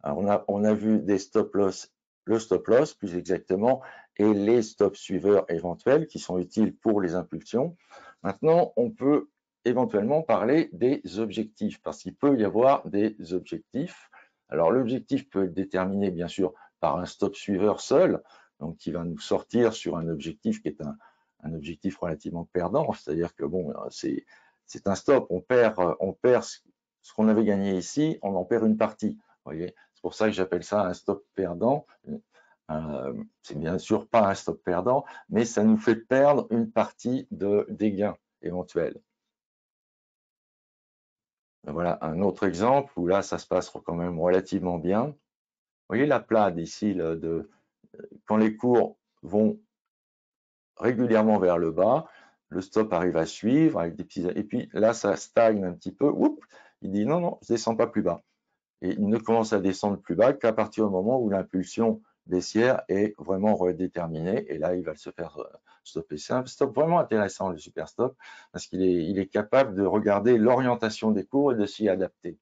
Alors on a vu des stop loss, le stop loss plus exactement, et les stop suiveurs éventuels qui sont utiles pour les impulsions. Maintenant, on peut éventuellement parler des objectifs, parce qu'il peut y avoir des objectifs. Alors l'objectif peut être déterminé bien sûr par un stop suiveur seul, donc qui va nous sortir sur un objectif qui est un objectif relativement perdant, c'est-à-dire que bon, c'est un stop, on perd ce qu'on avait gagné ici, on en perd une partie. Voyez, c'est pour ça que j'appelle ça un stop perdant. C'est bien sûr pas un stop perdant, mais ça nous fait perdre une partie des gains éventuels. Voilà un autre exemple où là, ça se passe quand même relativement bien. Vous voyez la plade ici, quand les cours vont régulièrement vers le bas, le stop arrive à suivre avec des petits, et puis là, ça stagne un petit peu. Oups, il dit non, non, je ne descends pas plus bas. Et il ne commence à descendre plus bas qu'à partir du moment où l'impulsion baissière est vraiment redéterminée. Et là, il va se faire stopper. C'est un stop vraiment intéressant, le super stop, parce qu'il est capable de regarder l'orientation des cours et de s'y adapter.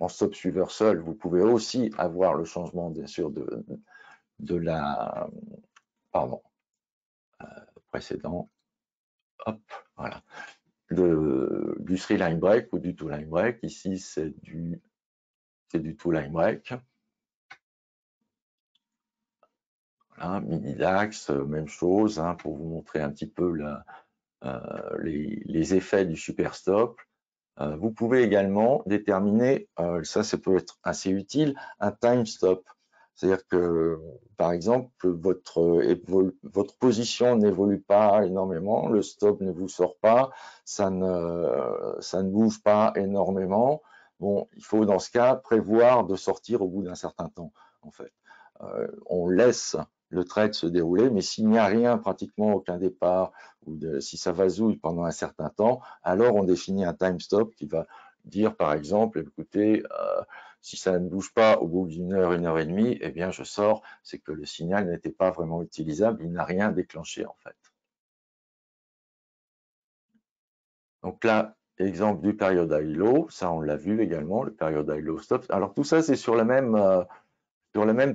En stop suiveur seul, vous pouvez aussi avoir le changement, bien sûr, de la... Pardon. Précédent. Hop, voilà. Du 3 line break ou du 2 line break. Ici, c'est du 2 line break. Voilà, mini DAX, même chose, hein, pour vous montrer un petit peu les effets du super stop. Vous pouvez également déterminer, ça peut être assez utile, un time stop. C'est-à-dire que, par exemple, votre position n'évolue pas énormément, le stop ne vous sort pas, ça ne bouge pas énormément. Bon, il faut dans ce cas prévoir de sortir au bout d'un certain temps, en fait. On laisse le trade se dérouler, mais s'il n'y a rien, pratiquement aucun départ, ou si ça vasouille pendant un certain temps, alors on définit un time stop qui va dire par exemple, écoutez, si ça ne bouge pas au bout d'une heure et demie, eh bien je sors, c'est que le signal n'était pas vraiment utilisable, il n'a rien déclenché en fait. Donc là, exemple du period high low, ça on l'a vu également, le period high low stop. Alors tout ça c'est sur la même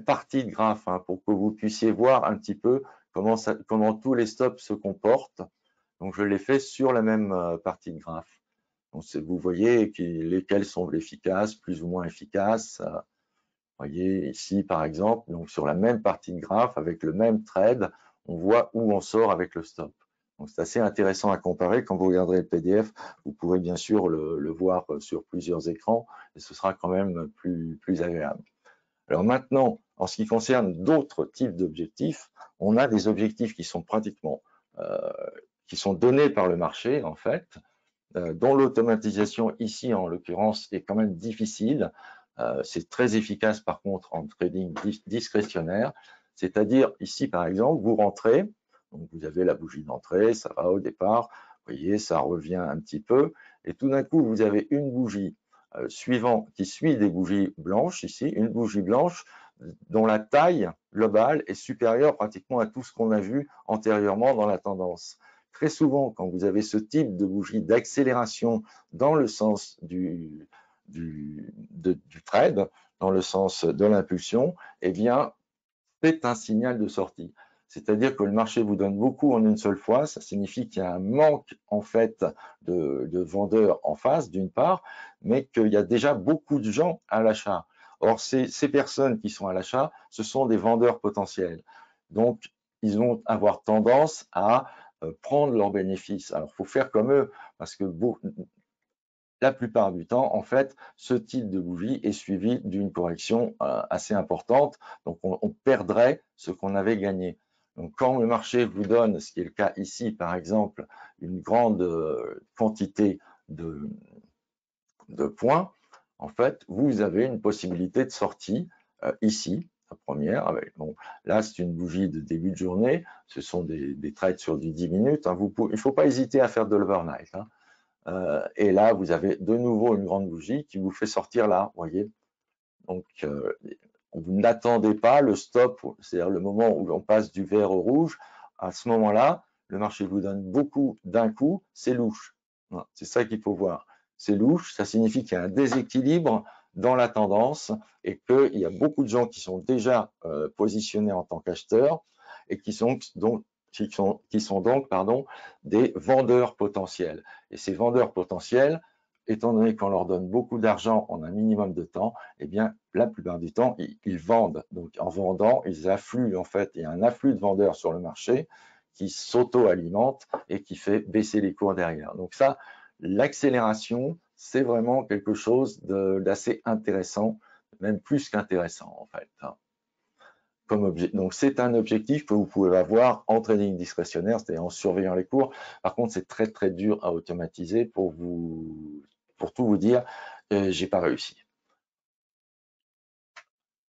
partie de graphe, hein, pour que vous puissiez voir un petit peu comment tous les stops se comportent. Donc je l'ai fait sur la même partie de graphe. Donc vous voyez lesquels sont efficaces, plus ou moins efficaces. Vous voyez ici par exemple, donc sur la même partie de graphe avec le même trade, on voit où on sort avec le stop. Donc c'est assez intéressant à comparer. Quand vous regarderez le PDF, vous pourrez bien sûr le voir sur plusieurs écrans et ce sera quand même plus agréable. Alors maintenant, en ce qui concerne d'autres types d'objectifs, on a des objectifs qui sont pratiquement qui sont donnés par le marché en fait, dont l'automatisation ici, en l'occurrence, est quand même difficile. C'est très efficace, par contre, en trading discrétionnaire. C'est-à-dire, ici, par exemple, vous rentrez, donc vous avez la bougie d'entrée, ça va au départ, vous voyez, ça revient un petit peu, et tout d'un coup, vous avez une bougie qui suit des bougies blanches, ici, une bougie blanche dont la taille globale est supérieure pratiquement à tout ce qu'on a vu antérieurement dans la tendance. Très souvent, quand vous avez ce type de bougie d'accélération dans le sens du trade, dans le sens de l'impulsion, eh bien, c'est un signal de sortie. C'est-à-dire que le marché vous donne beaucoup en une seule fois. Ça signifie qu'il y a un manque, en fait, de vendeurs en face, d'une part, mais qu'il y a déjà beaucoup de gens à l'achat. Or, ces personnes qui sont à l'achat, ce sont des vendeurs potentiels. Donc, ils vont avoir tendance à prendre leurs bénéfices. Alors, il faut faire comme eux, parce que la plupart du temps, en fait, ce type de bougie est suivi d'une correction assez importante. Donc, on perdrait ce qu'on avait gagné. Donc, quand le marché vous donne, ce qui est le cas ici, par exemple, une grande quantité de points, en fait, vous avez une possibilité de sortie ici, la première. Bon, là, c'est une bougie de début de journée. Ce sont des trades sur du 10 minutes. Hein. Il ne faut pas hésiter à faire de l'overnight. Hein. Et là, vous avez de nouveau une grande bougie qui vous fait sortir là, voyez. Donc, vous n'attendez pas le stop, c'est-à-dire le moment où on passe du vert au rouge. À ce moment-là, le marché vous donne beaucoup d'un coup, c'est louche. C'est ça qu'il faut voir. C'est louche, ça signifie qu'il y a un déséquilibre dans la tendance et qu'il y a beaucoup de gens qui sont déjà positionnés en tant qu'acheteurs et qui sont donc des vendeurs potentiels. Et ces vendeurs potentiels, étant donné qu'on leur donne beaucoup d'argent en un minimum de temps, eh bien, la plupart du temps, ils vendent. Donc, en vendant, ils affluent, en fait, il y a un afflux de vendeurs sur le marché qui s'auto-alimente et qui fait baisser les cours derrière. Donc ça, l'accélération, c'est vraiment quelque chose d'assez intéressant, même plus qu'intéressant, en fait. Donc, c'est un objectif que vous pouvez avoir en trading discrétionnaire, c'est-à-dire en surveillant les cours. Par contre, c'est très, très dur à automatiser pour tout vous dire, j'ai pas réussi.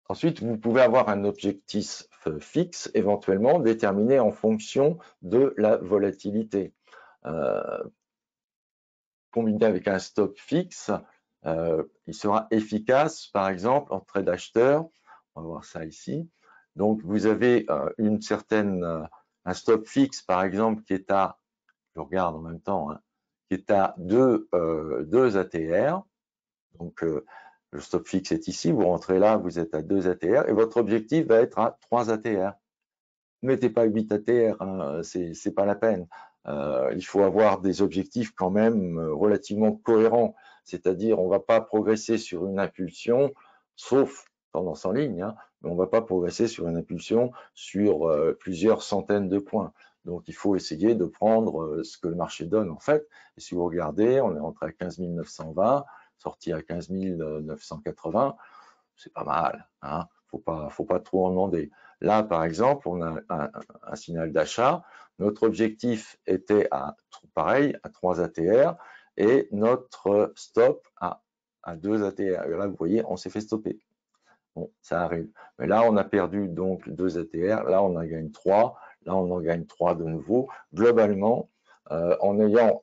Ensuite, vous pouvez avoir un objectif fixe, éventuellement déterminé en fonction de la volatilité. Combiné avec un stop fixe, il sera efficace, par exemple, en trade acheteur. On va voir ça ici. Donc, vous avez un stop fixe, par exemple, qui est à, je regarde en même temps, hein, qui est à 2 ATR. Donc, le stop fixe est ici. Vous rentrez là, vous êtes à 2 ATR et votre objectif va être à 3 ATR. Ne mettez pas 8 ATR, hein, c'est pas la peine. Il faut avoir des objectifs quand même relativement cohérents. C'est-à-dire, on ne va pas progresser sur une impulsion, sauf tendance en ligne, hein, mais on ne va pas progresser sur une impulsion sur plusieurs centaines de points. Donc, il faut essayer de prendre ce que le marché donne, en fait. Et si vous regardez, on est entré à 15 920, sorti à 15 980, c'est pas mal. Hein. Faut pas trop en demander. Là, par exemple, on a un signal d'achat. Notre objectif était pareil, à 3 ATR et notre stop à 2 ATR. Et là, vous voyez, on s'est fait stopper. Bon, ça arrive. Mais là, on a perdu donc 2 ATR. Là, on en gagne 3. Là, on en gagne 3 de nouveau. Globalement, en ayant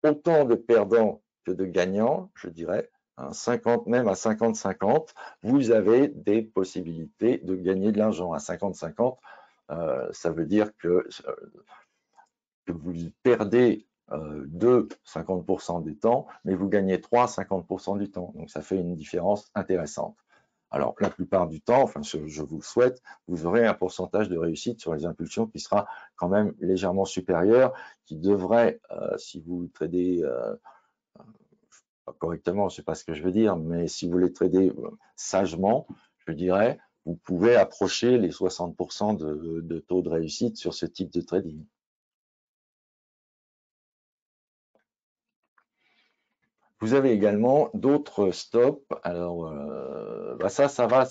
autant de perdants que de gagnants, je dirais, 50, même à 50-50, vous avez des possibilités de gagner de l'argent. À 50-50, ça veut dire que vous perdez 2 50% du temps, mais vous gagnez 3 50% du temps. Donc, ça fait une différence intéressante. Alors, la plupart du temps, enfin, je vous le souhaite, vous aurez un pourcentage de réussite sur les impulsions qui sera quand même légèrement supérieur, qui devrait, si vous tradez correctement, je ne sais pas ce que je veux dire, mais si vous les tradez sagement, je dirais, vous pouvez approcher les 60% de taux de réussite sur ce type de trading. Vous avez également d'autres stops. Alors, ça va,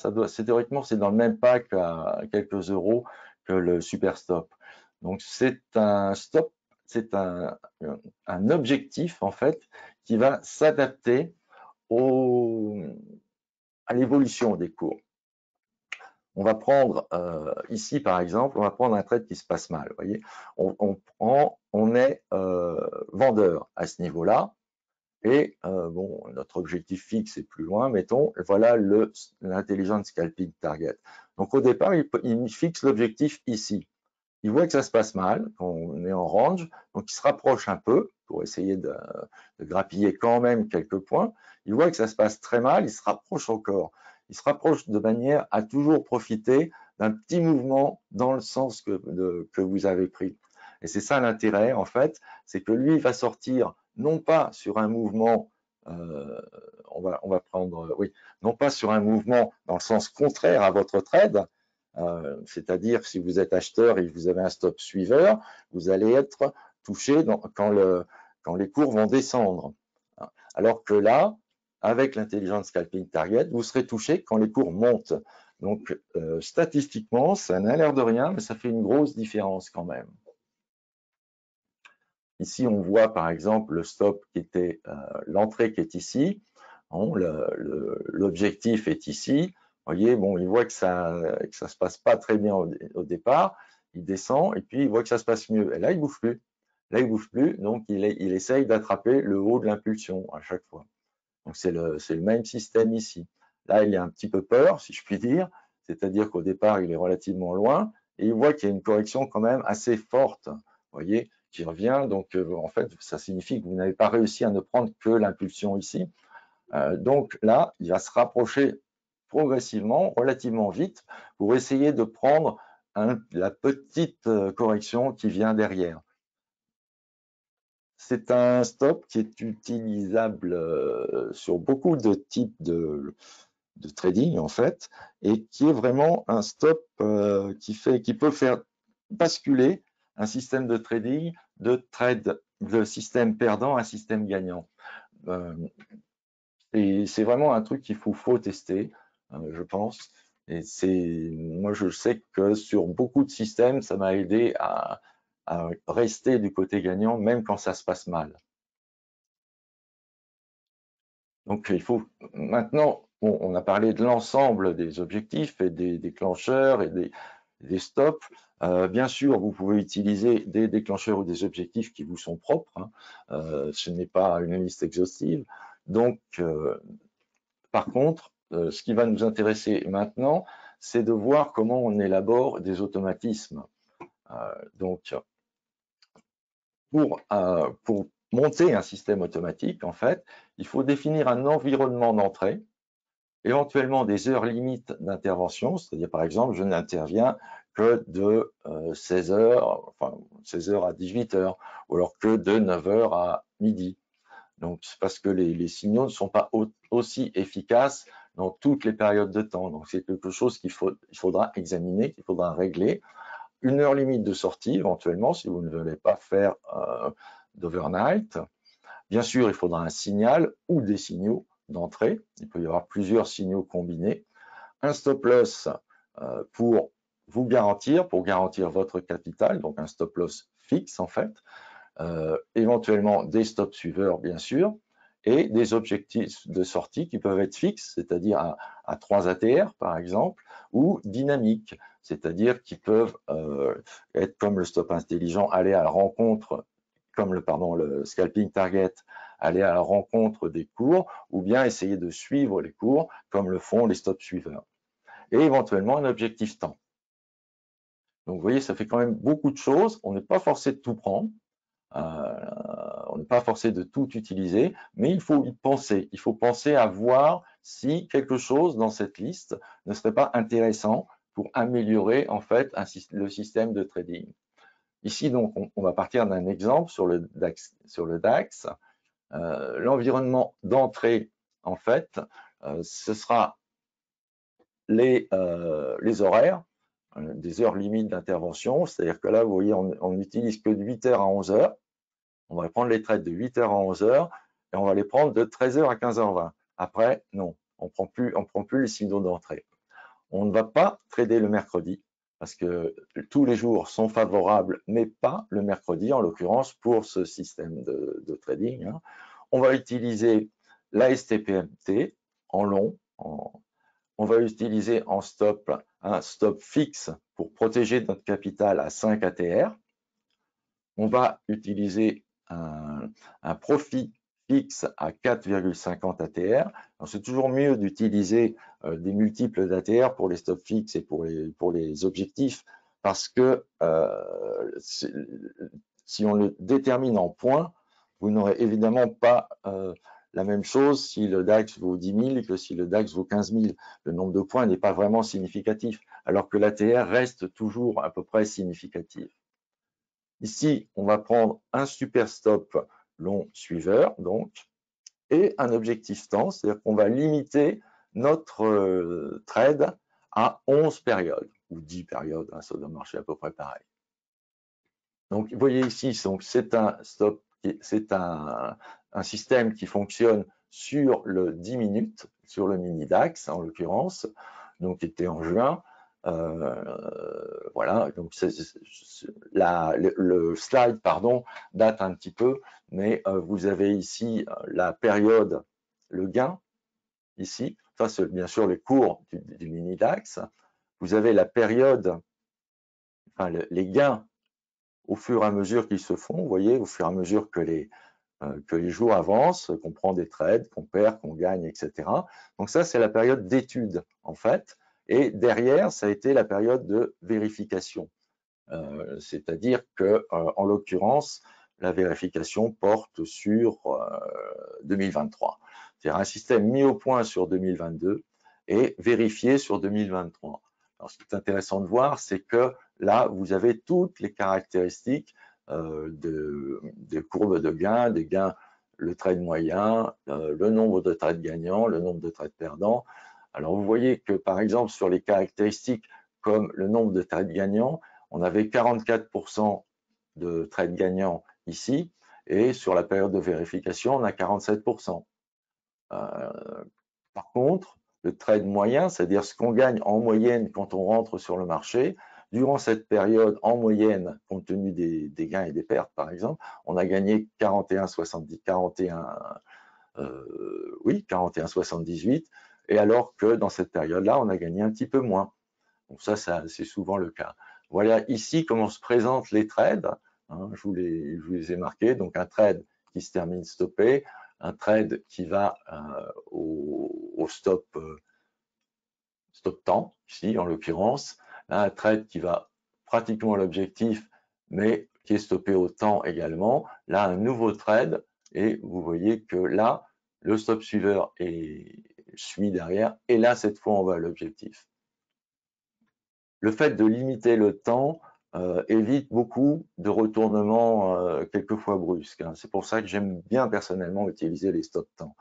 théoriquement, c'est dans le même pack à quelques euros que le super stop. Donc, c'est un stop c'est un objectif, en fait, qui va s'adapter à l'évolution des cours. On va prendre ici, par exemple, on va prendre un trade qui se passe mal. Vous voyez, on est vendeur à ce niveau-là. Et bon, notre objectif fixe est plus loin, mettons, voilà l'intelligent scalping target. Donc au départ, il fixe l'objectif ici. Il voit que ça se passe mal, qu'on est en range, donc il se rapproche un peu pour essayer de grappiller quand même quelques points. Il voit que ça se passe très mal, il se rapproche encore. Il se rapproche de manière à toujours profiter d'un petit mouvement dans le sens que vous avez pris. Et c'est ça l'intérêt, en fait, c'est que lui, il va sortir non pas sur un mouvement, on va prendre, oui, non pas sur un mouvement dans le sens contraire à votre trade, c'est-à-dire si vous êtes acheteur et que vous avez un stop suiveur, vous allez être touché quand les cours vont descendre. Alors que là, avec l'intelligent scalping target, vous serez touché quand les cours montent. Donc, statistiquement, ça n'a l'air de rien, mais ça fait une grosse différence quand même. Ici, on voit par exemple le stop qui était l'entrée qui est ici. Bon, l'objectif est ici. Vous voyez, bon, il voit que ça se passe pas très bien au départ. Il descend et puis il voit que ça se passe mieux. Et là, il bouge plus. Là, il bouge plus. Donc, il essaye d'attraper le haut de l'impulsion à chaque fois. Donc, c'est le même système ici. Là, il a un petit peu peur, si je puis dire. C'est-à-dire qu'au départ, il est relativement loin et il voit qu'il y a une correction quand même assez forte. Vous voyez, qui revient. Donc, en fait, ça signifie que vous n'avez pas réussi à ne prendre que l'impulsion ici. Donc là, il va se rapprocher progressivement, relativement vite, pour essayer de prendre la petite correction qui vient derrière. C'est un stop qui est utilisable sur beaucoup de types de trading, en fait, et qui est vraiment un stop qui peut faire basculer un système de trading de système perdant à un système gagnant. Et c'est vraiment un truc qu'il faut tester, je pense. Et moi, je sais que sur beaucoup de systèmes, ça m'a aidé à rester du côté gagnant, même quand ça se passe mal. Donc, il faut maintenant, on a parlé de l'ensemble des objectifs et des déclencheurs et des stops. Bien sûr, vous pouvez utiliser des déclencheurs ou des objectifs qui vous sont propres. Ce n'est pas une liste exhaustive. Donc, par contre, ce qui va nous intéresser maintenant, c'est de voir comment on élabore des automatismes. Donc, pour monter un système automatique, en fait, il faut définir un environnement d'entrée, éventuellement des heures limites d'intervention, c'est-à-dire par exemple, je n'interviens que de 16h, enfin 16h à 18h, ou alors que de 9h à midi. Donc, c'est parce que les signaux ne sont pas aussi efficaces dans toutes les périodes de temps. Donc, c'est quelque chose qu'il faudra examiner, qu'il faudra régler. Une heure limite de sortie, éventuellement, si vous ne voulez pas faire d'overnight. Bien sûr, il faudra un signal ou des signaux d'entrée. Il peut y avoir plusieurs signaux combinés. Un stop loss pour garantir votre capital, donc un stop loss fixe en fait. Éventuellement des stop suiveurs, bien sûr, et des objectifs de sortie qui peuvent être fixes, c'est-à-dire à 3 ATR, par exemple, ou dynamiques, c'est-à-dire qui peuvent être comme le stop intelligent, aller à la rencontre, comme le scalping target, aller à la rencontre des cours, ou bien essayer de suivre les cours, comme le font les stop suiveurs. Et éventuellement un objectif temps. Donc, vous voyez, ça fait quand même beaucoup de choses. On n'est pas forcé de tout prendre. On n'est pas forcé de tout utiliser, mais il faut y penser. Il faut penser à voir si quelque chose dans cette liste ne serait pas intéressant pour améliorer en fait le système de trading. Ici, donc, on va partir d'un exemple sur le DAX. L'environnement d'entrée, en fait, ce sera les horaires, des heures limites d'intervention. C'est-à-dire que là, vous voyez, on n'utilise que de 8h à 11h. On va prendre les trades de 8h à 11h et on va les prendre de 13h à 15h20. Après, non, on prend plus les signaux d'entrée. On ne va pas trader le mercredi parce que tous les jours sont favorables, mais pas le mercredi, en l'occurrence, pour ce système de trading. On va utiliser la STPMT en long. On va utiliser en stop un stop fixe pour protéger notre capital à 5 ATR. On va utiliser un profit fixe à 4,50 ATR. C'est toujours mieux d'utiliser des multiples d'ATR pour les stops fixes et pour les objectifs, parce que si on le détermine en points, vous n'aurez évidemment pas la même chose si le DAX vaut 10 000 que si le DAX vaut 15 000. Le nombre de points n'est pas vraiment significatif, alors que l'ATR reste toujours à peu près significatif. Ici, on va prendre un super stop long suiveur, donc, et un objectif temps, c'est-à-dire qu'on va limiter notre trade à 11 périodes, ou 10 périodes, ça doit marcher à peu près pareil. Donc, vous voyez ici, c'est un stop, c'est un système qui fonctionne sur le 10 minutes, sur le mini DAX en l'occurrence, donc qui était en juin. Voilà, donc le slide, pardon, date un petit peu, mais vous avez ici la période, le gain, ici, ça c'est bien sûr les cours du mini DAX. Vous avez la période, enfin les gains au fur et à mesure qu'ils se font, vous voyez, au fur et à mesure que les jours avancent, qu'on prend des trades, qu'on perd, qu'on gagne, etc. Donc ça, c'est la période d'étude, en fait. Et derrière, ça a été la période de vérification. C'est-à-dire que, en l'occurrence, la vérification porte sur 2023. C'est-à-dire un système mis au point sur 2022 et vérifié sur 2023. Alors, ce qui est intéressant de voir, c'est que là, vous avez toutes les caractéristiques de courbes de gains, des gains, le trade moyen, le nombre de trades gagnants, le nombre de trades perdants. Alors, vous voyez que, par exemple, sur les caractéristiques comme le nombre de trades gagnants, on avait 44% de trades gagnants ici, et sur la période de vérification, on a 47%. Par contre, le trade moyen, c'est-à-dire ce qu'on gagne en moyenne quand on rentre sur le marché, durant cette période, en moyenne, compte tenu des gains et des pertes, par exemple, on a gagné 41,78, et alors que dans cette période-là, on a gagné un petit peu moins. Donc ça c'est souvent le cas. Voilà ici comment se présentent les trades. Je vous les ai marqués. Donc un trade qui se termine stoppé, un trade qui va au stop temps, ici en l'occurrence, un trade qui va pratiquement à l'objectif, mais qui est stoppé au temps également. Là, un nouveau trade, et vous voyez que là, le stop suiveur suit derrière, et là, cette fois, on va à l'objectif. Le fait de limiter le temps évite beaucoup de retournements quelquefois brusques. C'est pour ça que j'aime bien personnellement utiliser les stop temps.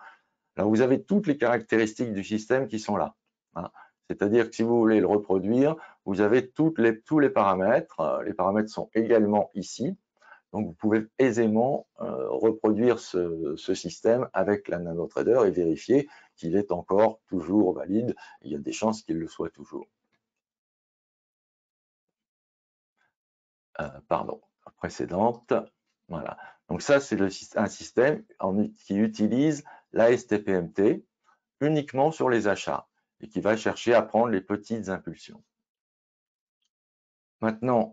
Alors, vous avez toutes les caractéristiques du système qui sont là. C'est-à-dire que si vous voulez le reproduire, vous avez tous les paramètres. Les paramètres sont également ici. Donc, vous pouvez aisément reproduire ce système avec la NanoTrader et vérifier qu'il est encore toujours valide. Il y a des chances qu'il le soit toujours. Précédente. Voilà. Donc ça, c'est un système qui utilise la STPMT uniquement sur les achats et qui va chercher à prendre les petites impulsions. Maintenant,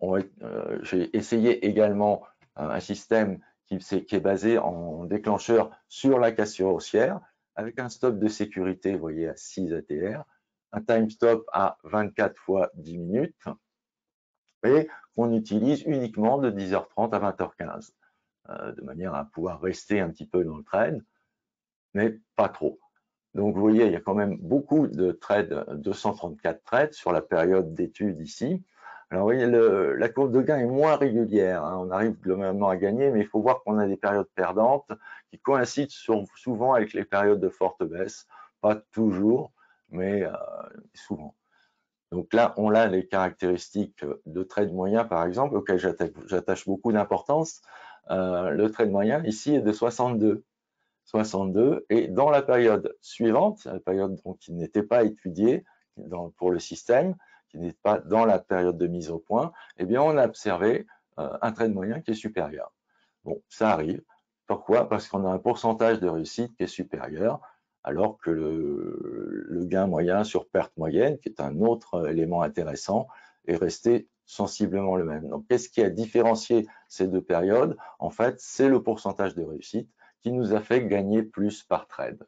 j'ai essayé également un système qui est basé en déclencheur sur la cassure haussière avec un stop de sécurité, vous voyez, à 6 ATR, un time stop à 24 fois 10 minutes, et qu'on utilise uniquement de 10h30 à 20h15, de manière à pouvoir rester un petit peu dans le trade, mais pas trop. Donc, vous voyez, il y a quand même beaucoup de trades, 234 trades sur la période d'étude ici. Alors, vous voyez, la courbe de gain est moins régulière. On arrive globalement à gagner, mais il faut voir qu'on a des périodes perdantes qui coïncident souvent avec les périodes de forte baisse. Pas toujours, mais souvent. Donc là, on a les caractéristiques de trade moyen, par exemple, auxquelles j'attache beaucoup d'importance. Le trade moyen, ici, est de 62. Et dans la période suivante, la période donc, qui n'était pas étudiée pour le système, n'est pas dans la période de mise au point, eh bien, on a observé un trade moyen qui est supérieur. Bon, ça arrive. Pourquoi? Parce qu'on a un pourcentage de réussite qui est supérieur, alors que le gain moyen sur perte moyenne, qui est un autre élément intéressant, est resté sensiblement le même. Donc, qu'est-ce qui a différencié ces deux périodes? En fait, c'est le pourcentage de réussite qui nous a fait gagner plus par trade.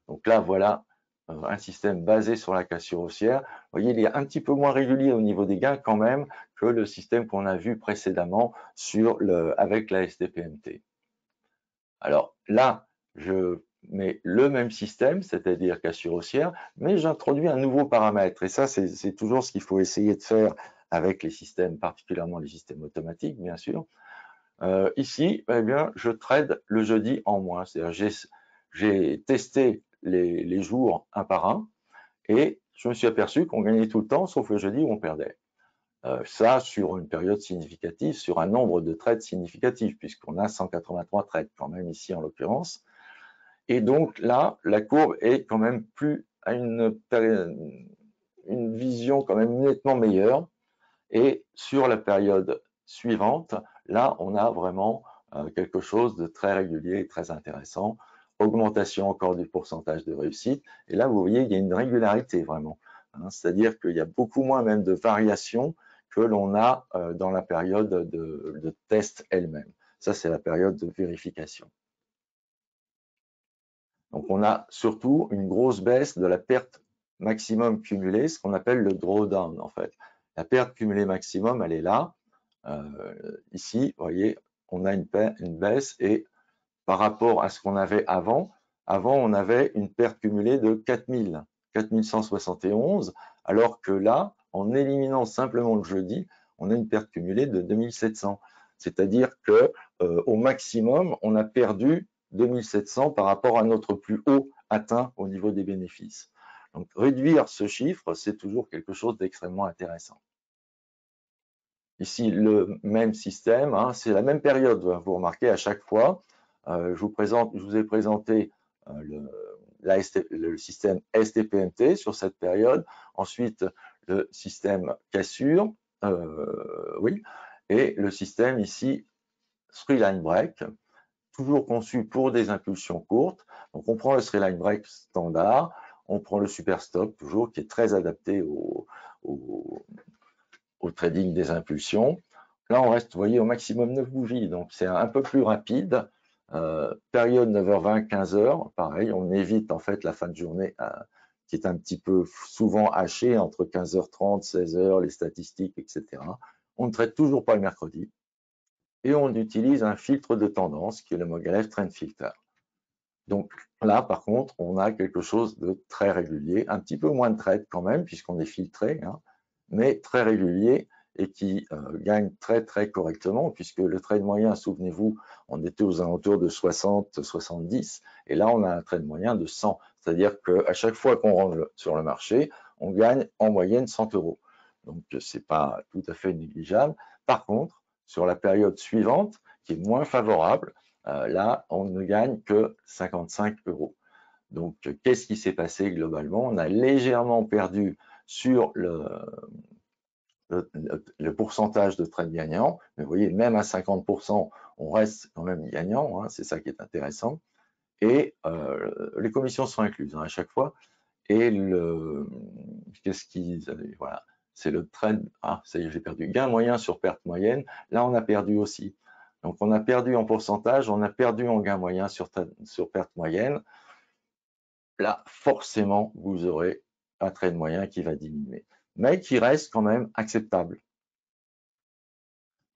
Donc là, voilà un système basé sur la cassure haussière. Vous voyez, il est un petit peu moins régulier au niveau des gains quand même que le système qu'on a vu précédemment avec la STPMT. Alors là, je mets le même système, c'est-à-dire cassure haussière, mais j'introduis un nouveau paramètre. Et ça, c'est toujours ce qu'il faut essayer de faire avec les systèmes, particulièrement les systèmes automatiques, bien sûr. Ici, eh bien, je trade le jeudi en moins. C'est-à-dire, j'ai testé les jours un par un et je me suis aperçu qu'on gagnait tout le temps, sauf le jeudi où on perdait. Ça sur une période significative, sur un nombre de trades significatif, puisqu'on a 183 trades quand même ici en l'occurrence. Et donc là, la courbe est quand même plus à une vision quand même nettement meilleure. Et sur la période suivante, là, on a vraiment quelque chose de très régulier et très intéressant. Augmentation encore du pourcentage de réussite. Et là, vous voyez, il y a une régularité vraiment. C'est-à-dire qu'il y a beaucoup moins même de variations que l'on a dans la période de test elle-même. Ça, c'est la période de vérification. Donc, on a surtout une grosse baisse de la perte maximum cumulée, ce qu'on appelle le drawdown en fait. La perte cumulée maximum, elle est là. Ici, vous voyez, on a une baisse et par rapport à ce qu'on avait avant, on avait une perte cumulée de 4171, alors que là, en éliminant simplement le jeudi, on a une perte cumulée de 2700. C'est-à-dire que au maximum, on a perdu 2700 par rapport à notre plus haut atteint au niveau des bénéfices. Donc, réduire ce chiffre, c'est toujours quelque chose d'extrêmement intéressant. Ici, le même système, hein, c'est la même période, vous remarquez à chaque fois. Je vous ai présenté le système STPMT sur cette période, ensuite le système cassure, oui, et le système ici, Three Line Break, toujours conçu pour des impulsions courtes. Donc on prend le Three Line Break standard, on prend le Super Stop, toujours, qui est très adapté au trading des impulsions. Là, on reste, vous voyez, au maximum 9 bougies, donc c'est un peu plus rapide. Période 9h20, 15h, pareil, on évite en fait la fin de journée qui est un petit peu souvent hachée entre 15h30, 16h, les statistiques, etc. On ne traite toujours pas le mercredi et on utilise un filtre de tendance qui est le Mogalef Trend Filter. Donc là, par contre, on a quelque chose de très régulier, un petit peu moins de trades quand même, puisqu'on est filtré, hein, mais très régulier et qui gagne très très correctement, puisque le trade moyen, souvenez-vous, on était aux alentours de 60, 70, et là on a un trade moyen de 100, c'est-à-dire qu'à chaque fois qu'on rentre sur le marché, on gagne en moyenne 100 euros. Donc c'est pas tout à fait négligeable. Par contre, sur la période suivante, qui est moins favorable, là on ne gagne que 55 euros. Donc qu'est-ce qui s'est passé globalement? On a légèrement perdu sur le pourcentage de trades gagnants, mais vous voyez, même à 50%, on reste quand même gagnant, hein, c'est ça qui est intéressant. Et les commissions sont incluses hein, à chaque fois. Et qu'est-ce qu'ils avaient? Voilà, c'est le trade. Ah, ça y est, j'ai perdu. Gain moyen sur perte moyenne. Là, on a perdu aussi. Donc, on a perdu en pourcentage, on a perdu en gain moyen sur perte moyenne. Là, forcément, vous aurez un trade moyen qui va diminuer, mais qui reste quand même acceptable.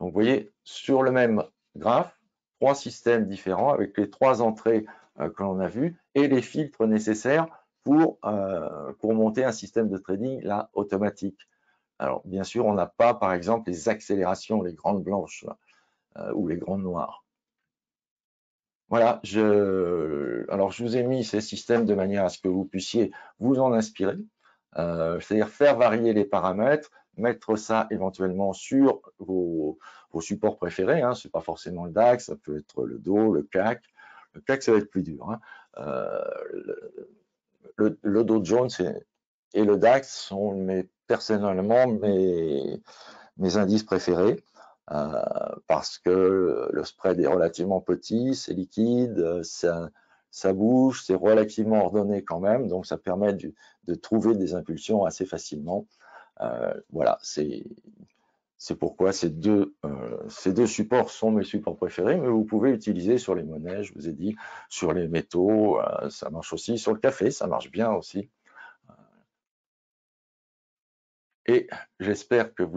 Donc, vous voyez, sur le même graphe, trois systèmes différents avec les trois entrées que l'on a vues et les filtres nécessaires pour monter un système de trading là automatique. Alors, bien sûr, on n'a pas, par exemple, les accélérations, les grandes blanches ou les grandes noires. Voilà, alors je vous ai mis ces systèmes de manière à ce que vous puissiez vous en inspirer, c'est-à-dire faire varier les paramètres, mettre ça éventuellement sur vos supports préférés, hein, c'est pas forcément le DAX, ça peut être le DO, le CAC. Le CAC, ça va être plus dur. Hein. Le Dow Jones et le DAX sont mes personnellement mes indices préférés parce que le spread est relativement petit, c'est liquide, ça bouge, c'est relativement ordonné quand même, donc ça permet de trouver des impulsions assez facilement. Voilà, c'est pourquoi ces deux supports sont mes supports préférés, mais vous pouvez utiliser sur les monnaies, je vous ai dit, sur les métaux, ça marche aussi, sur le café, ça marche bien aussi. Et j'espère que je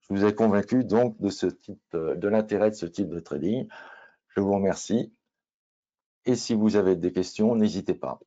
vous ai convaincu donc de l'intérêt de ce type de trading. Je vous remercie. Et si vous avez des questions, n'hésitez pas.